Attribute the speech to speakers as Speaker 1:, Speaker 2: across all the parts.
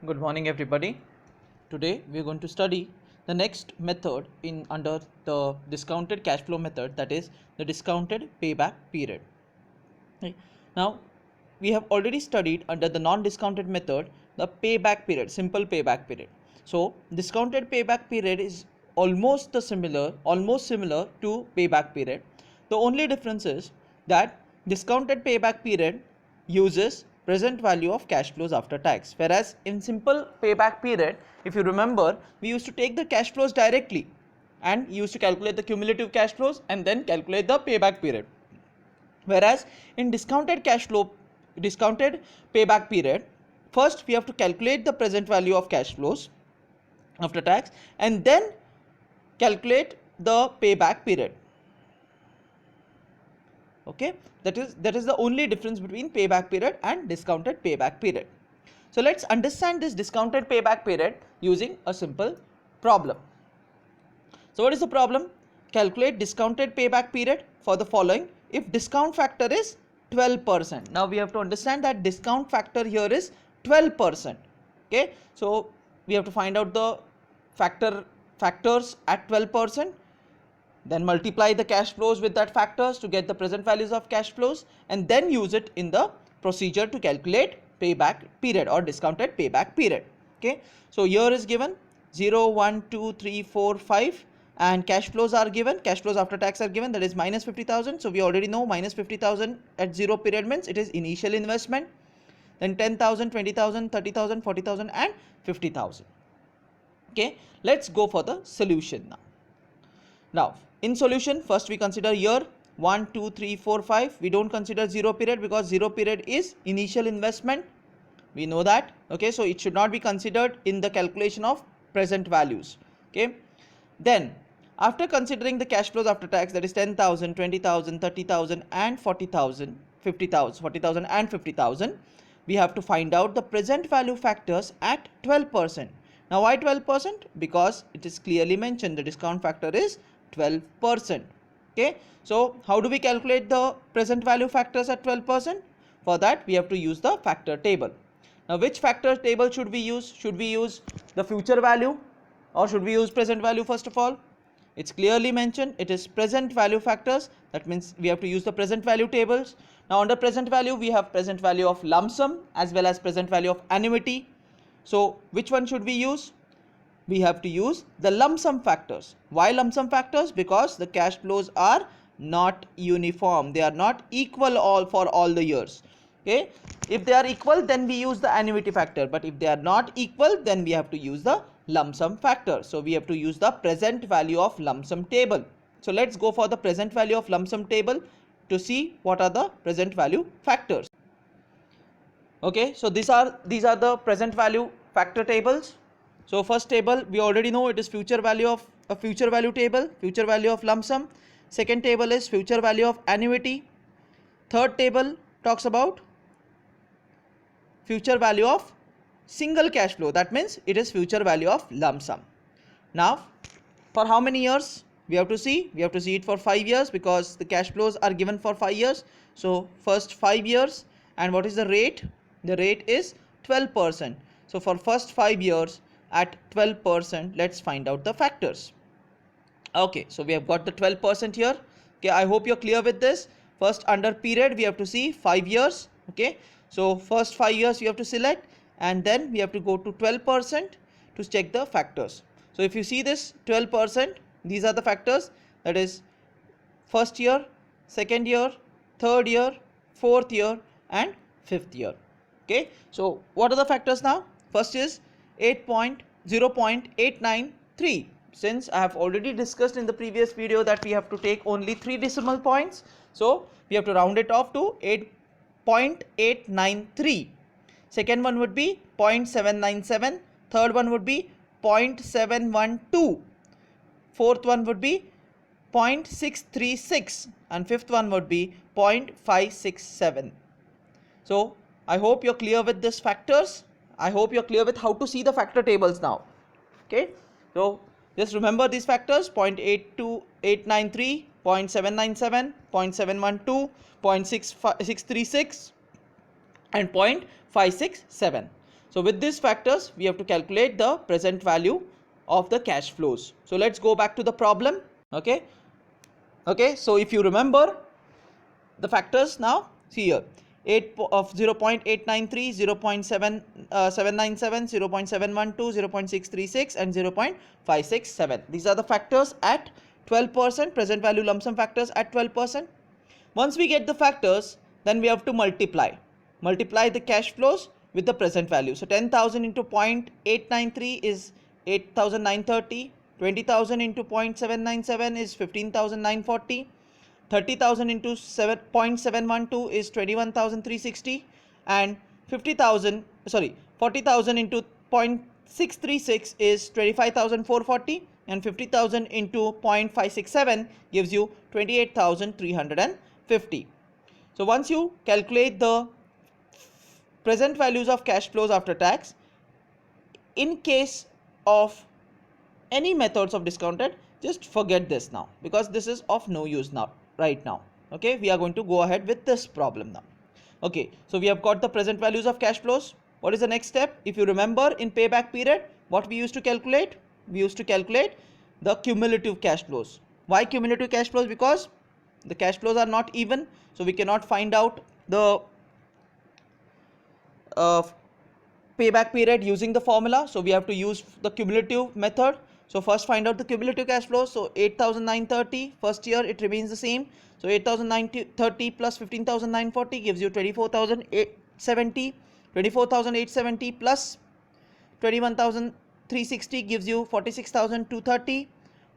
Speaker 1: Good morning everybody. Today we are going to study the next method in under the discounted cash flow method, that is the discounted payback period. Right. Now we have already studied under the non-discounted method the payback period, simple payback period. So discounted payback period is almost similar to payback period. The only difference is that discounted payback period uses present value of cash flows after tax, whereas in simple payback period, if you remember, we used to take the cash flows directly and used to calculate the cumulative cash flows and then calculate the payback period. Whereas in discounted payback period, first we have to calculate the present value of cash flows after tax and then calculate the payback period. Okay, that is the only difference between payback period and discounted payback period. So let's understand this discounted payback period using a simple problem. So what is the problem? Calculate discounted payback period for the following if discount factor is 12%. Now we have to understand that discount factor here is 12%. Okay, so we have to find out the factors at 12%, then multiply the cash flows with that factors to get the present values of cash flows, and then use it in the procedure to calculate payback period or discounted payback period. Okay, so here is given 0, 1, 2, 3, 4, 5 and cash flows are given, cash flows after tax are given, that is minus 50,000. so we already know minus 50,000 at 0 period means it is initial investment, then 10,000, 20,000, 30,000, 40,000 and 50,000. okay, let's go for the solution now in solution, first we consider year 1, 2, 3, 4, 5. We don't consider 0 period because 0 period is initial investment, we know that. Okay, so it should not be considered in the calculation of present values. Okay, then after considering the cash flows after tax, that is 10,000, 20,000, 30,000 and 40,000, 50,000, 40,000 and 50,000, we have to find out the present value factors at 12%. Now why 12%? Because it is clearly mentioned the discount factor is 12%. Okay, so how do we calculate the present value factors at 12%? For that we have to use the factor table. Now which factor table should we use? Should we use the future value or should we use present value? First of all, it's clearly mentioned it is present value factors, that means we have to use the present value tables. Now under present value we have present value of lump sum as well as present value of annuity. So which one should we use? We have to use the lump sum factors. Why lump sum factors? Because the cash flows are not uniform, they are not equal for all the years. Okay, if they are equal then we use the annuity factor, but if they are not equal then we have to use the lump sum factor. So we have to use the present value of lump sum table. So let's go for the present value of lump sum table to see what are the present value factors. Okay, so these are the present value factor tables. So first table we already know it is future value of a future value table, future value of lump sum. Second table is future value of annuity. Third table talks about future value of single cash flow, that means it is future value of lump sum. Now for how many years we have to see? We have to see it for 5 years because the cash flows are given for 5 years. So first 5 years, and what is the rate? The rate is 12%. So for first 5 years at 12%, let's find out the factors. Okay, so we have got the 12% here. Okay, I hope you're clear with this. First under period we have to see 5 years. Okay, so first 5 years we have to select and then we have to go to 12% to check the factors. So if you see this 12%, these are the factors, that is first year, second year, third year, fourth year and fifth year. Okay, so what are the factors now? First is 0.893. Since I have already discussed in the previous video that we have to take only 3 decimal points, so we have to round it off to 8.893. Second one would be 0.797. Third one would be 0.712. Fourth one would be 0.636 and fifth one would be 0.567. So I hope you're clear with these factors. I hope you're clear with how to see the factor tables now. Okay, so just remember these factors: 0.893, 0.797, 0.712, 0.636 and 0.567. So with these factors, we have to calculate the present value of the cash flows. So let's go back to the problem. Okay. So if you remember the factors now, see here, 0.893, 0.797, 0.712, 0.636 and 0.567. These are the factors at 12%, present value lump sum factors at 12%. Once we get the factors, then we have to multiply the cash flows with the present value. So 10,000 into 0.893 is 8,930, 20,000 into 0.797 is 15,940, 30,000 into 0.712 is 21,360, and 40,000 into 0.636 is 25,440, and 50,000 into 0.567 gives you 28,350. So once you calculate the present values of cash flows after tax, in case of any methods of discounted, just forget this now, because this is of no use now, right now. Okay, we are going to go ahead with this problem now. Okay, so we have got the present values of cash flows. What is the next step? If you remember, in payback period, what we used to calculate? We used to calculate the cumulative cash flows. Why cumulative cash flows? Because the cash flows are not even, so we cannot find out the payback period using the formula. So we have to use the cumulative method. So first find out the cumulative cash flow. So 8,930, first year it remains the same. So 8,930 plus 15,940 gives you 24,870. 24,870 plus 21,360 gives you 46,230.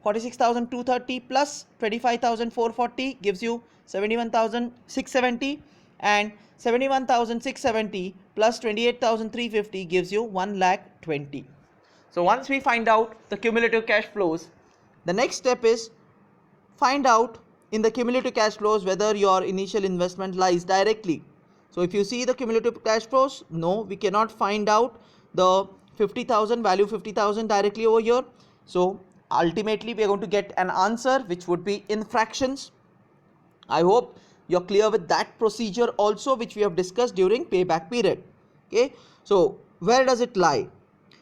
Speaker 1: 46,230 plus 25,440 gives you 71,670, and 71,670 plus 28,350 gives you 1,20,000. So once we find out the cumulative cash flows, the next step is find out in the cumulative cash flows whether your initial investment lies directly. So if you see the cumulative cash flows, no, we cannot find out the 50,000 value 50,000 directly over here. So ultimately we are going to get an answer which would be in fractions. I hope you're clear with that procedure also, which we have discussed during payback period. Okay, so where does it lie?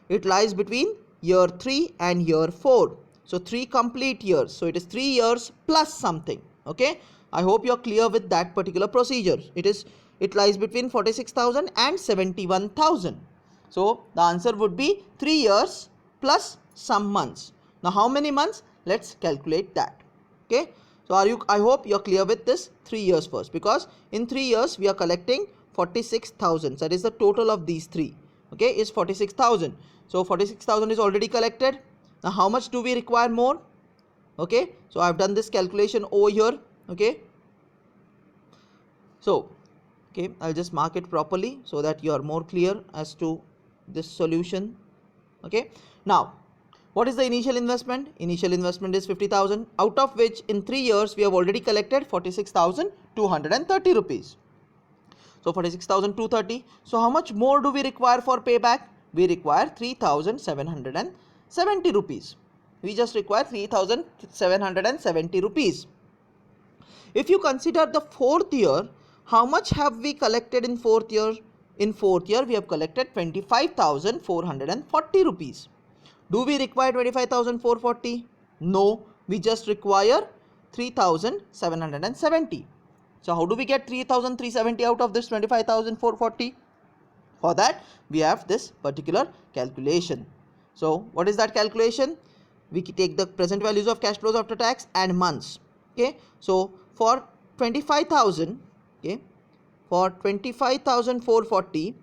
Speaker 1: It lies between year 3 and year 4. So 3 complete years. So it is 3 years plus something. Okay, I hope you're clear with that particular procedure. It lies between 46,000 and 71,000. So the answer would be 3 years plus some months. Now how many months? Let's calculate that. Okay, so I hope you're clear with this 3 years first, because in 3 years we are collecting 46,000. That is the total of these three. Okay, is 46,000. So 46,000 is already collected. Now how much do we require more? Okay, so I've done this calculation over here. Okay, so okay, I'll just mark it properly so that you are more clear as to this solution. Okay, now what is the initial investment? Initial investment is 50,000, out of which in 3 years we have already collected 46,230 rupees. So 46,230. So how much more do we require for payback? We require 3,770 rupees. We just require 3,770 rupees. If you consider the 4th year, how much have we collected in 4th year? In 4th year we have collected 25,440 rupees. Do we require 25,440? No, we just require 3,770. So how do we get 3,370 out of this 25,440? For that we have this particular calculation. So what is that calculation? We take the present values of cash flows after tax and months. Okay, so for 25,000, okay, for 25,440,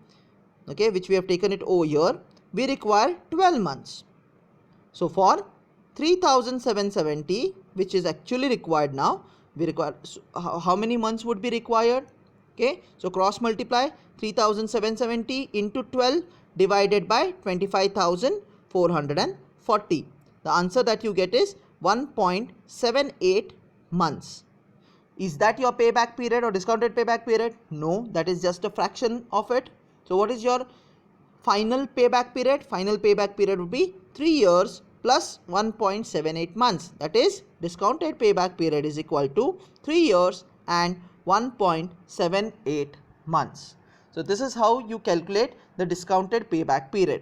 Speaker 1: okay, which we have taken it over here, we require 12 months. So for 3,770, which is actually required now, we require, how many months would be required? Okay, so cross multiply 3,770 into 12 divided by 25,440. The answer that you get is 1.78 months. Is that your payback period or discounted payback period? No, that is just a fraction of it. So what is your final payback period? Final payback period would be 3 years plus 1.78 months. That is, discounted payback period is equal to 3 years and 1.78 months. So this is how you calculate the discounted payback period.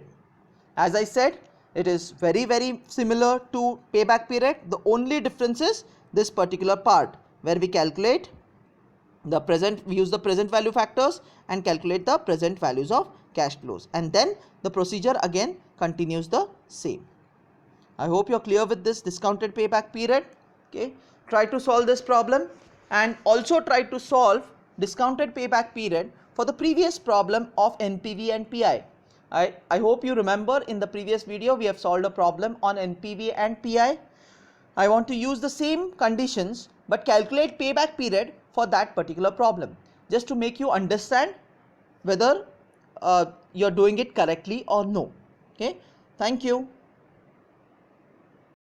Speaker 1: As I said, it is very similar to payback period. The only difference is this particular part where we calculate the present, we use the present value factors and calculate the present values of cash flows, and then the procedure again continues the same. I hope you're clear with this discounted payback period. Okay, try to solve this problem and also try to solve discounted payback period for the previous problem of NPV and PI. I hope you remember in the previous video we have solved a problem on NPV and PI. I want to use the same conditions but calculate payback period for that particular problem, just to make you understand whether you're doing it correctly or no. Okay, thank you.